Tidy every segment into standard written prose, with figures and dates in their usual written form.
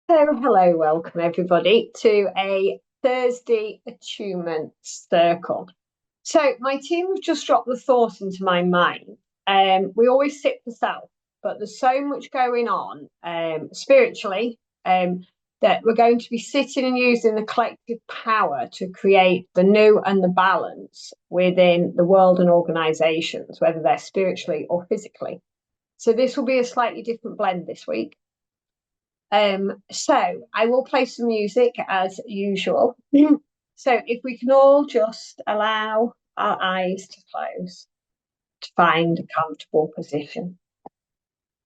Hello, welcome everybody to a Thursday attunement circle. So my team have just dropped the thought into my mind. We always sit for self, but there's so much going on spiritually that we're going to be sitting and using the collective power to create the new and the balance within the world and organizations, whether they're spiritually or physically. So this will be a slightly different blend this week. So I will play some music as usual. So if we can all just allow our eyes to close to find a comfortable position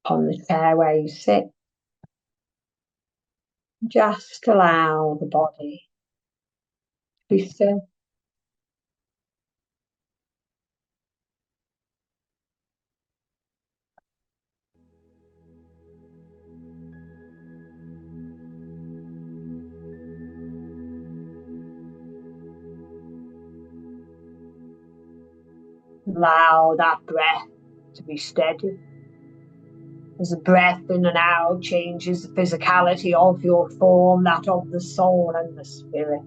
on the chair where you sit. Just allow the body to be still. Allow that breath to be steady. As the breath in and out changes the physicality of your form, that of the soul and the spirit.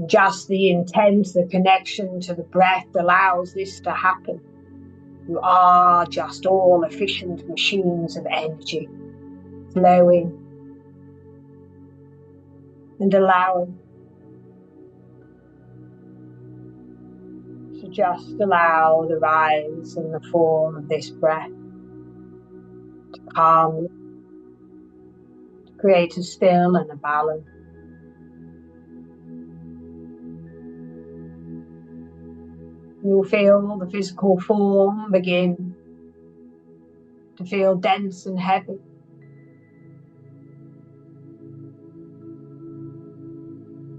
Just the intent, the connection to the breath allows this to happen. You are just all efficient machines of energy, flowing and allowing. So just allow the rise and the fall of this breath to calm you, to create a still and a balance. You'll feel the physical form begin to feel dense and heavy.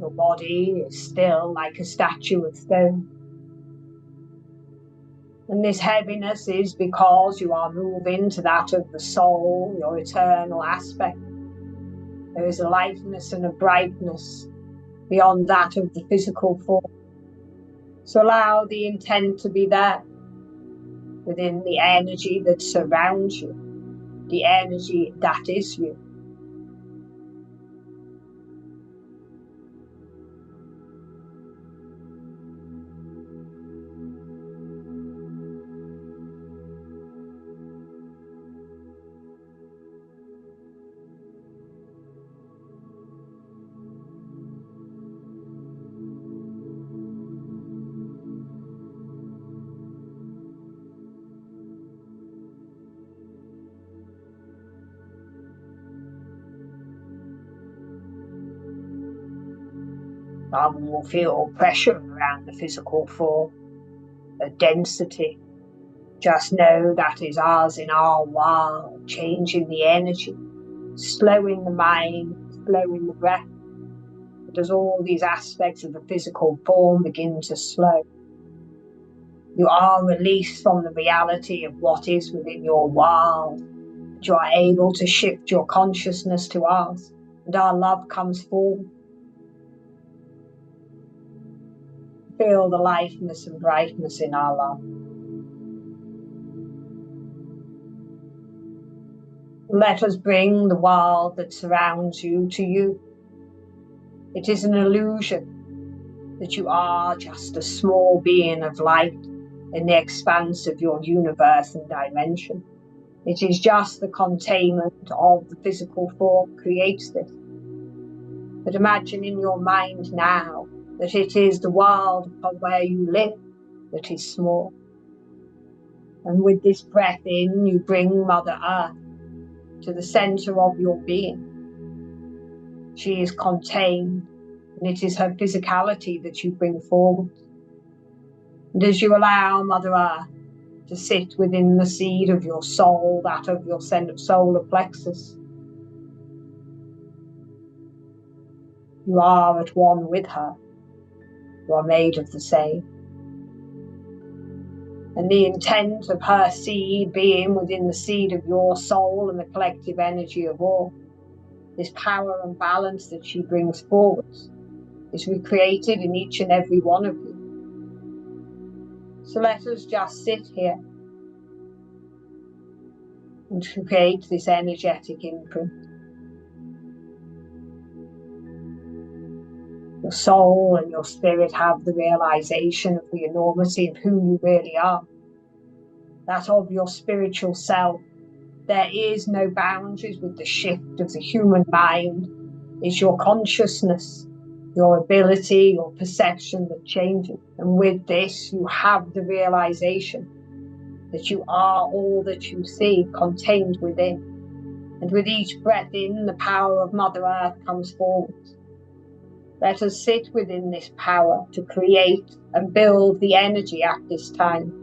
Your body is still like a statue of stone. And this heaviness is because you are moving to that of the soul, your eternal aspect. There is a lightness and a brightness beyond that of the physical form. So allow the intent to be there within the energy that surrounds you, the energy that is you. Some will feel pressure around the physical form, a density. Just know that is ours in our world, changing the energy, slowing the mind, slowing the breath. As all these aspects of the physical form begin to slow, you are released from the reality of what is within your world. You are able to shift your consciousness to ours, and our love comes forward. Feel the lightness and brightness in our love. Let us bring the world that surrounds you to you. It is an illusion that you are just a small being of light in the expanse of your universe and dimension. It is just the containment of the physical form creates this. But imagine in your mind now that it is the world upon where you live that is small. And with this breath in, you bring Mother Earth to the center of your being. She is contained, and it is her physicality that you bring forward. And as you allow Mother Earth to sit within the seed of your soul, that of your solar plexus, you are at one with her. You are made of the same. And the intent of her seed being within the seed of your soul and the collective energy of all, this power and balance that she brings forward is recreated in each and every one of you. So let us just sit here and create this energetic imprint. Your soul and your spirit have the realization of the enormity of who you really are. That of your spiritual self. There is no boundaries with the shift of the human mind. It's your consciousness, your ability, your perception that changes. And with this, you have the realization that you are all that you see contained within. And with each breath in, the power of Mother Earth comes forward. Let us sit within this power to create and build the energy at this time.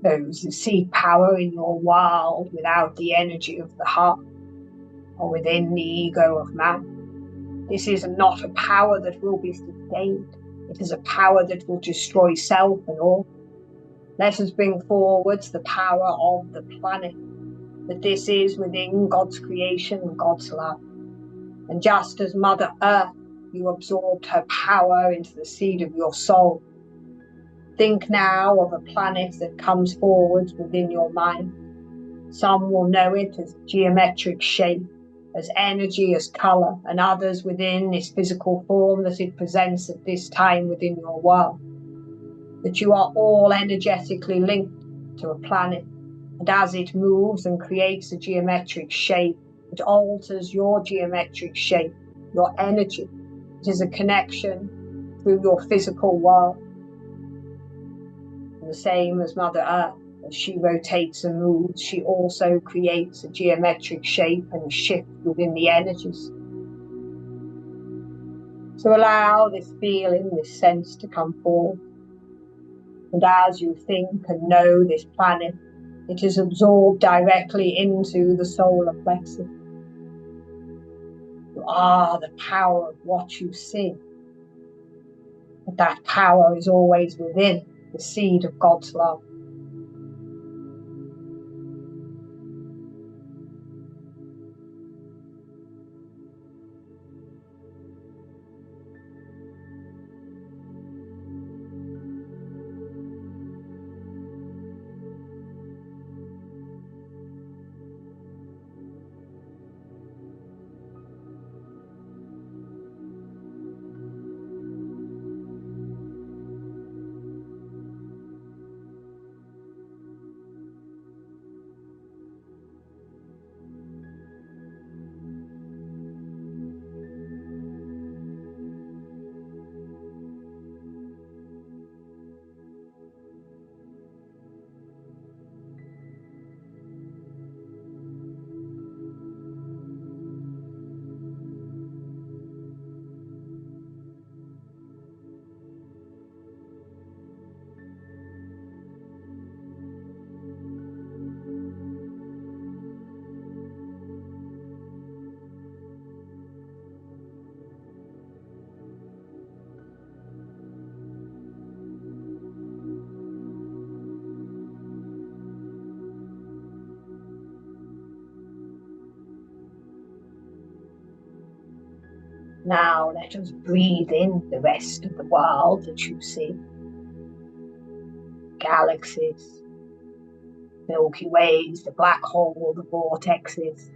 Those who see power in your world without the energy of the heart or within the ego of man. This is not a power that will be sustained. It is a power that will destroy self and all. Let us bring forward the power of the planet, that this is within God's creation and God's love. And just as Mother Earth, you absorbed her power into the seed of your soul. Think now of a planet that comes forward within your mind. Some will know it as geometric shape, as energy, as color, and others within this physical form that it presents at this time within your world. That you are all energetically linked to a planet, and as it moves and creates a geometric shape, it alters your geometric shape, your energy. It is a connection through your physical world. And the same as Mother Earth, as she rotates and moves, she also creates a geometric shape and a shift within the energies. So allow this feeling, this sense to come forward. And as you think and know this planet, it is absorbed directly into the solar plexus. You are the power of what you see. But that power is always within the seed of God's love. Now let us breathe in the rest of the world that you see. Galaxies, Milky Ways, the black hole, the vortexes.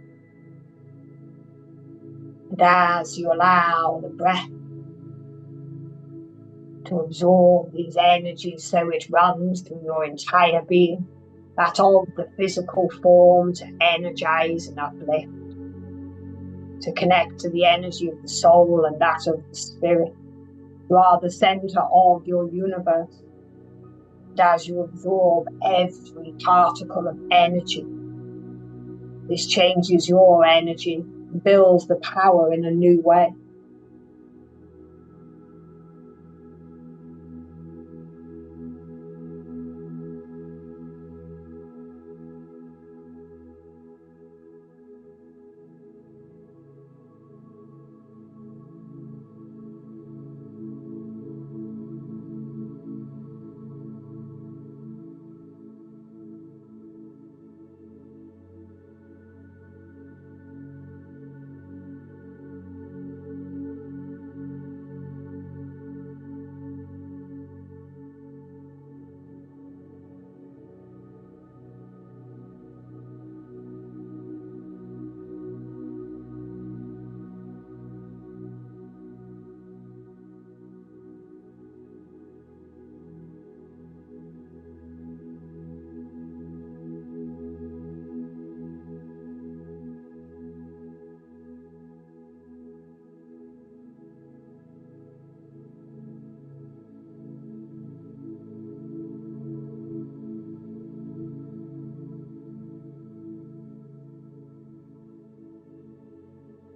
And as you allow the breath to absorb these energies so it runs through your entire being, that of the physical form to energize and uplift, to connect to the energy of the soul and that of the spirit. You are the center of your universe. And as you absorb every particle of energy, this changes your energy, builds the power in a new way.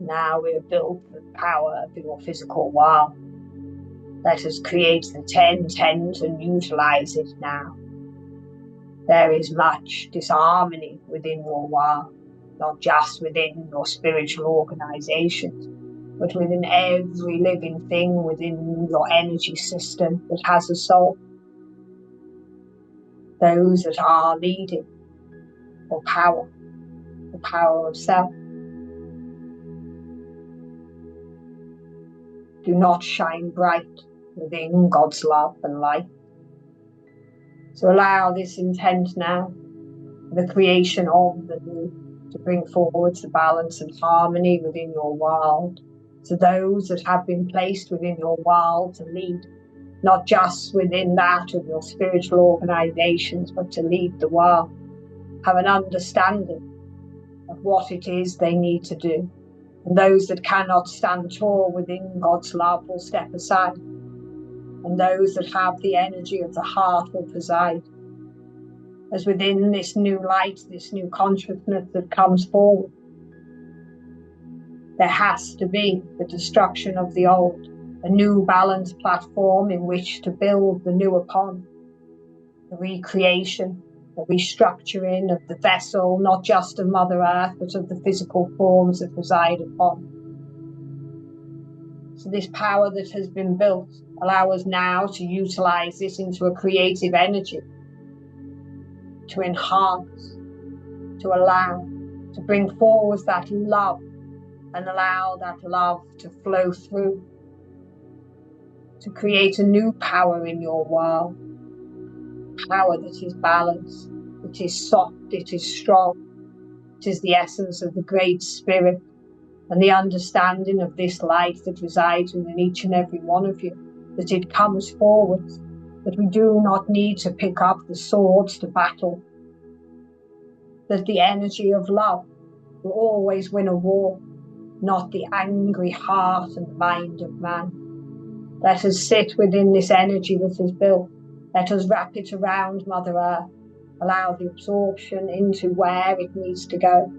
Now we have built the power of your physical world. Let us create the 10-10 and utilize it now. There is much disharmony within your world, not just within your spiritual organizations, but within every living thing within your energy system that has a soul. Those that are leading for power, the power of self, do not shine bright within God's love and light. So allow this intent now, the creation of the new, to bring forward the balance and harmony within your world. So those that have been placed within your world to lead, not just within that of your spiritual organizations, but to lead the world, have an understanding of what it is they need to do. And those that cannot stand tall within God's love will step aside. And those that have the energy of the heart will preside. As within this new light, this new consciousness that comes forward, there has to be the destruction of the old, a new balanced platform in which to build the new upon, the recreation, the restructuring of the vessel, not just of Mother Earth, but of the physical forms that reside upon. So this power that has been built, allow us now to utilize this into a creative energy, to enhance, to allow, to bring forward that love, and allow that love to flow through, to create a new power in your world, power that is balanced, it is soft, it is strong, it is the essence of the Great Spirit, and the understanding of this light that resides within each and every one of you, that it comes forward, that we do not need to pick up the swords to battle, that the energy of love will always win a war, not the angry heart and mind of man. Let us sit within this energy that is built. Let us wrap it around Mother Earth. Allow the absorption into where it needs to go,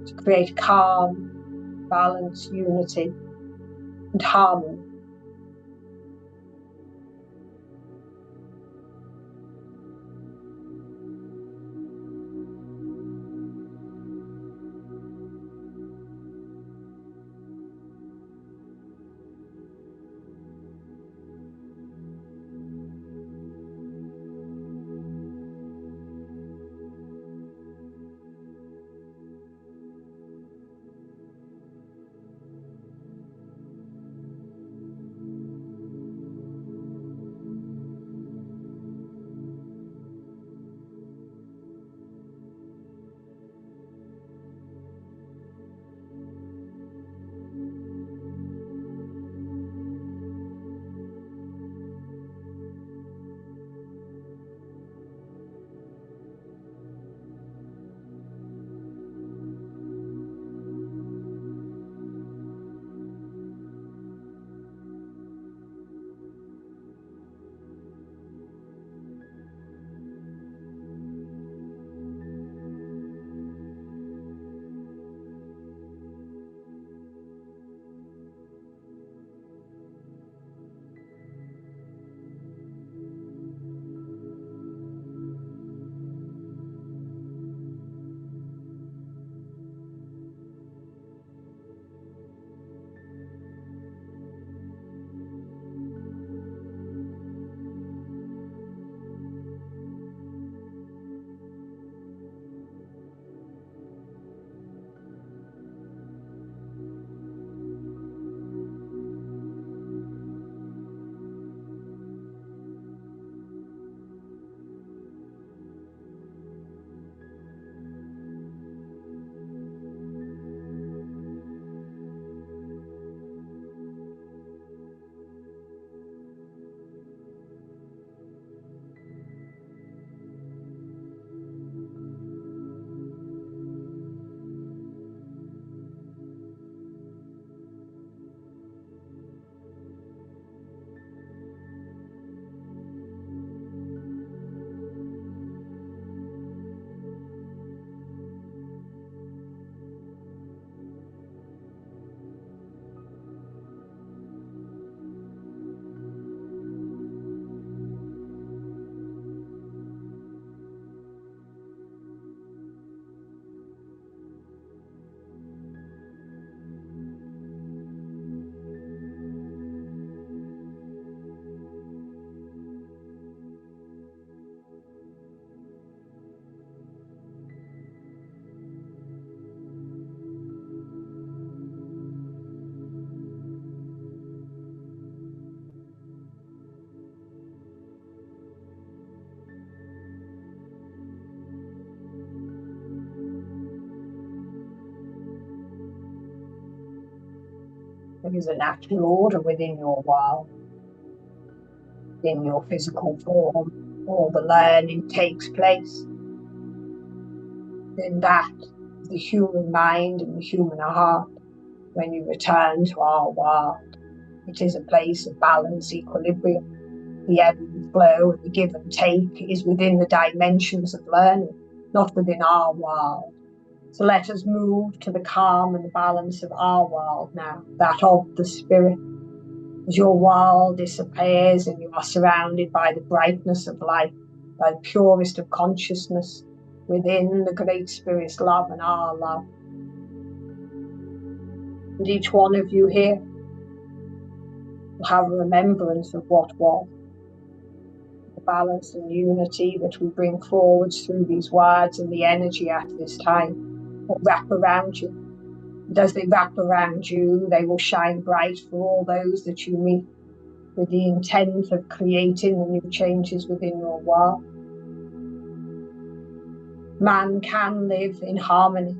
to create calm, balance, unity, and harmony. There is a natural order within your world, in your physical form. All the learning takes place. In that, the human mind and the human heart, when you return to our world, it is a place of balance, equilibrium. The ebb and flow and the give and take is within the dimensions of learning, not within our world. So let us move to the calm and the balance of our world now, that of the spirit. As your world disappears and you are surrounded by the brightness of light, by the purest of consciousness, within the Great Spirit's love and our love. And each one of you here will have a remembrance of what was. The balance and unity that we bring forwards through these words and the energy at this time will wrap around you. And as they wrap around you, they will shine bright for all those that you meet, with the intent of creating the new changes within your world. Man can live in harmony.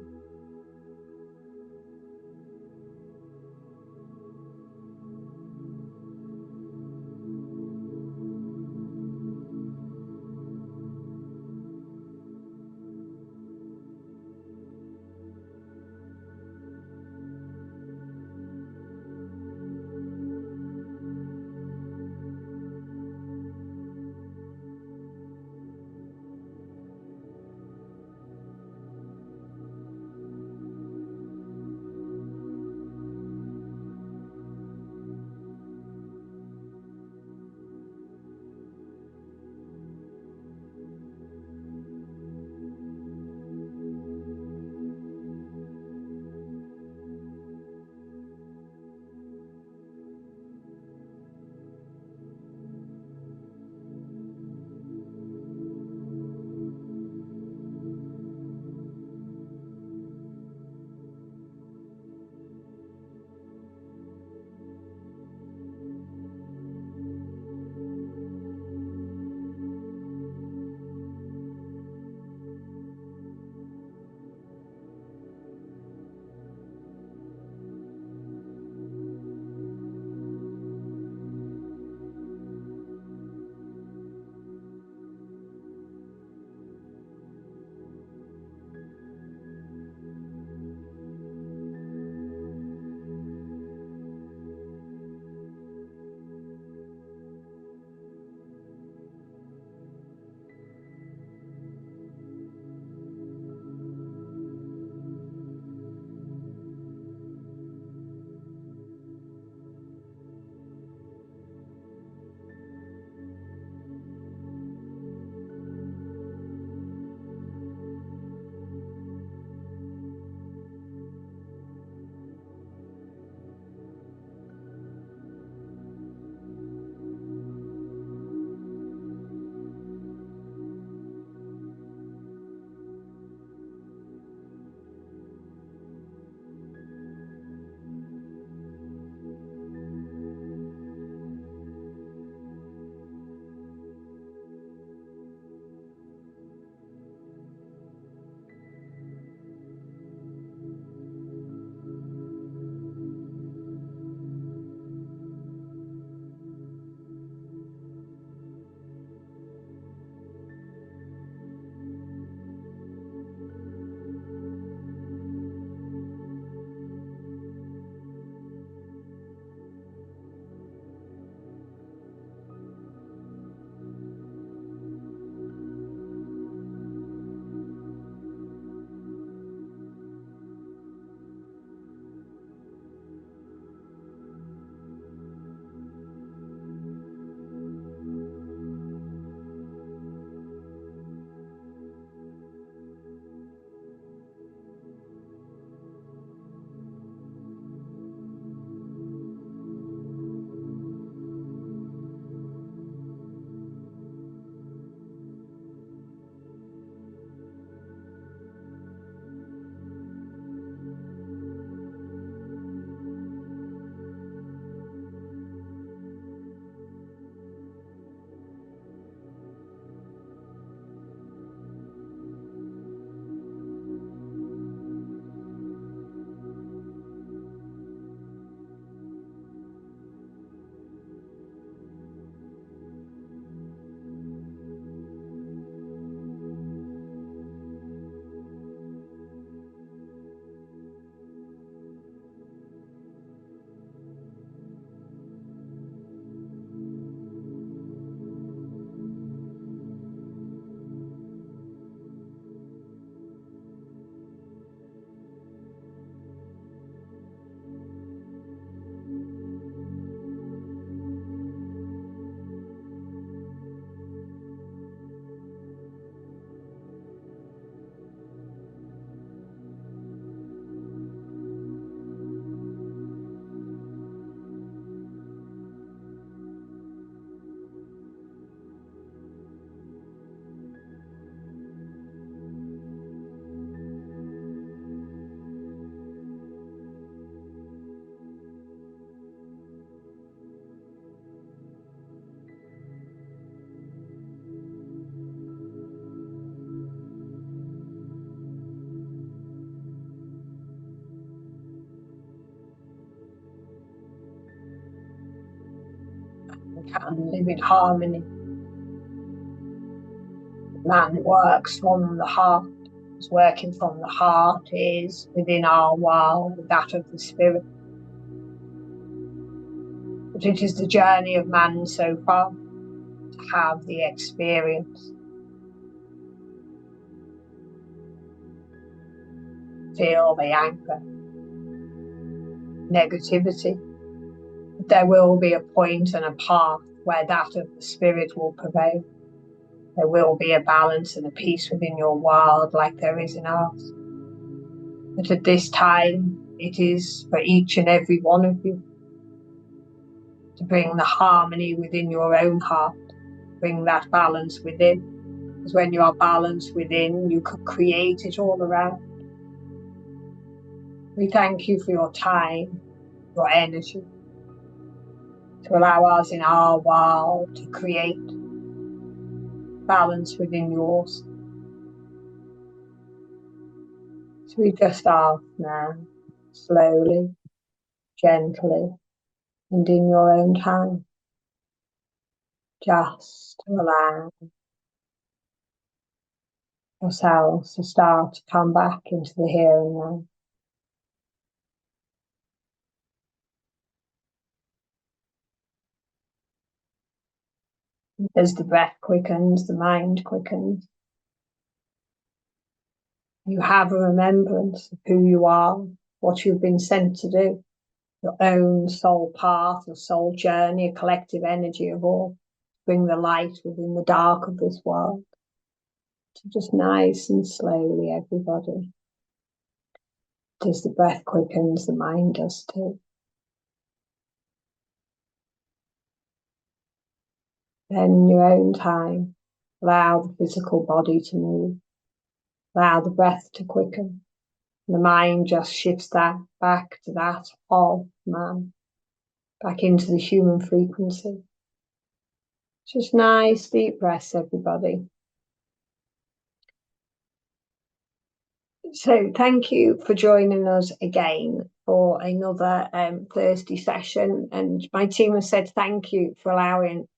and can live in harmony. Man works from the heart. Working from the heart is within our world, that of the spirit. But it is the journey of man so far to have the experience. Feel the anger, negativity. There will be a point and a path where that of the spirit will prevail. There will be a balance and a peace within your world like there is in ours. But at this time, it is for each and every one of you to bring the harmony within your own heart, bring that balance within. Because when you are balanced within, you can create it all around. We thank you for your time, your energy, to allow us in our world to create balance within yours. So we just ask now, slowly, gently, and in your own time, just to allow yourselves to start to come back into the here and now. As the breath quickens, the mind quickens. You have a remembrance of who you are, what you've been sent to do, your own soul path, your soul journey, a collective energy of all. Bring the light within the dark of this world. So just nice and slowly, everybody. As the breath quickens, the mind does too. Then in your own time, allow the physical body to move. Allow the breath to quicken. The mind just shifts that back to that of man, back into the human frequency. Just nice deep breaths, everybody. So thank you for joining us again for another Thursday session. And my team has said thank you for allowing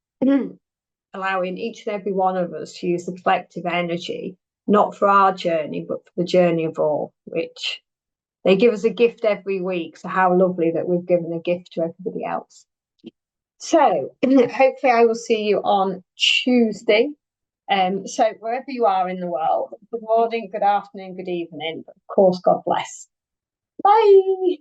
each and every one of us to use the collective energy, not for our journey, but for the journey of all, which they give us a gift every week. So how lovely that we've given a gift to everybody else. So hopefully I will see you on Tuesday. So wherever you are in the world, good morning, good afternoon, good evening, but of course, God bless. Bye.